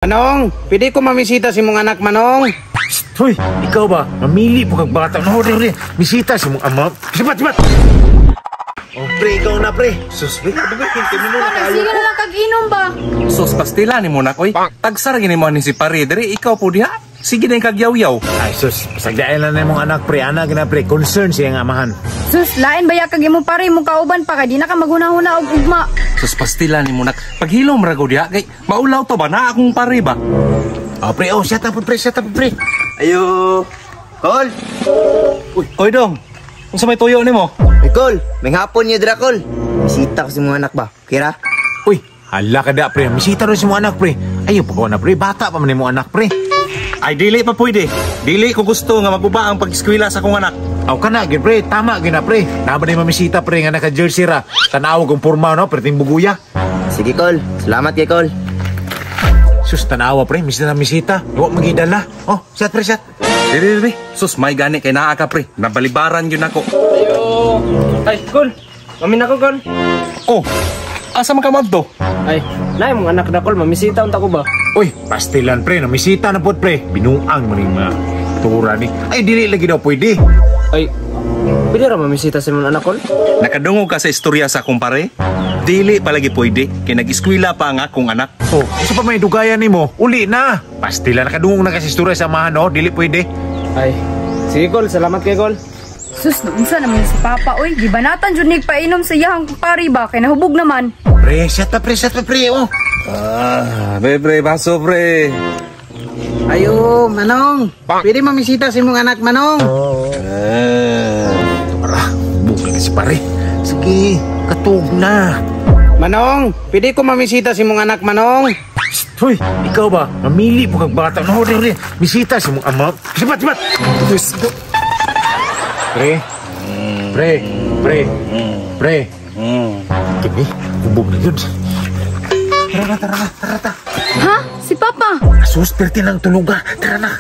Manong, pwede ko mamisita si mong anak, Manong. Hoy, ikaw ba? Mamili po kag bata. Hori, misita si mong ama. Sipat! Oh, pre, ikaw na, pre. Sus, pre, bagay, kinti mo na kayo. Sige na lang kag-inom ba? Sus, pastila ni mo na, koy. Tagsar gini mo ni si pare. Dari, ikaw po diha. Sige na yung kagyaw-yaw. Ay, sus, pasagdayan lang na mong anak, pre. Anak na, pre. Concern siya ang amahan. Sus, lain ba kag imo pare mo kauban pa ka di na ka maghuna-huna og ugma. Sus, pastila ni mo na. Paghilom rago diha, kay maulaw to ba na akong pare ba? Oh, pre, oh, shut up, pre. Ayo, Kol. Uy, koy dong. Unsa may tuyo ni mo? Ay, Kol. May hapon niya, Drakol. Bisita ko si mga anak ba? Kira? Uy, hala ka da, pre. Misita rin si mong anak, pre. Ayaw pa ko na, pre. Bata pa man mong anak, pre. Ay, dili pa pwede. Dili ko gusto nga maguba ang pag-eskwela sa akong anak. Aw ka na, pre. Tama, gina, pre. Naba na yung mamisita, pre. Nga naka-jersey ra. Tanaw kong porma, no? Perting buguya. Sige, Kol. Salamat kay Kol. Sus, tanawa, pre. Misita. Huwag magidala. Oh, shot, pre, shot. Dili. Sus, may gani kay naa ka, pre. Nabalibaran yun ako. Ayo. Ay, Kol. Mamin ako, Kol. Oh, asa man ka madto? Ay, nay mong anak na, Kol. Mamisita unta ko ba? Uy, pastilan, pre. Namisita na po, pre. Binuang mo rin mga tura ni. Ay, dili lagi daw pwede. Ay, pwede ra mamisita si mong anak, Kol? Nakadungog ka sa istorya sa akong pare? Dili palagi pwede. Kay nag-eskwela pa ang akong anak. Oh, gusto pa may dugayan ni mo? Uli na. Pastilan, nakadungong na kasi istorya sa amahan, no? Dili pwede. Ay, sige, Kol. Salamat kay Kol. Sus, unsa naman si Papa oy, gibanatan jud nig painom sa iyang pare ba kay nahubog naman. Pre, shut up, pre. Oh. Pre, baso, pre. Ayo, Manong. Pwede mamisita si mong anak, Manong. Tara, bukay kasi pare. Sige, katog na. Manong, pwede ko mamisita si mong anak, Manong. Hoy, ikaw ba? Mamili po kag bata. Hori. Misita si mong ama. Sipat! Yes. Pre. Kini, hubog na yun. Tara. Ha? Si Papa? Asus, perti ng tuluga. Tara na.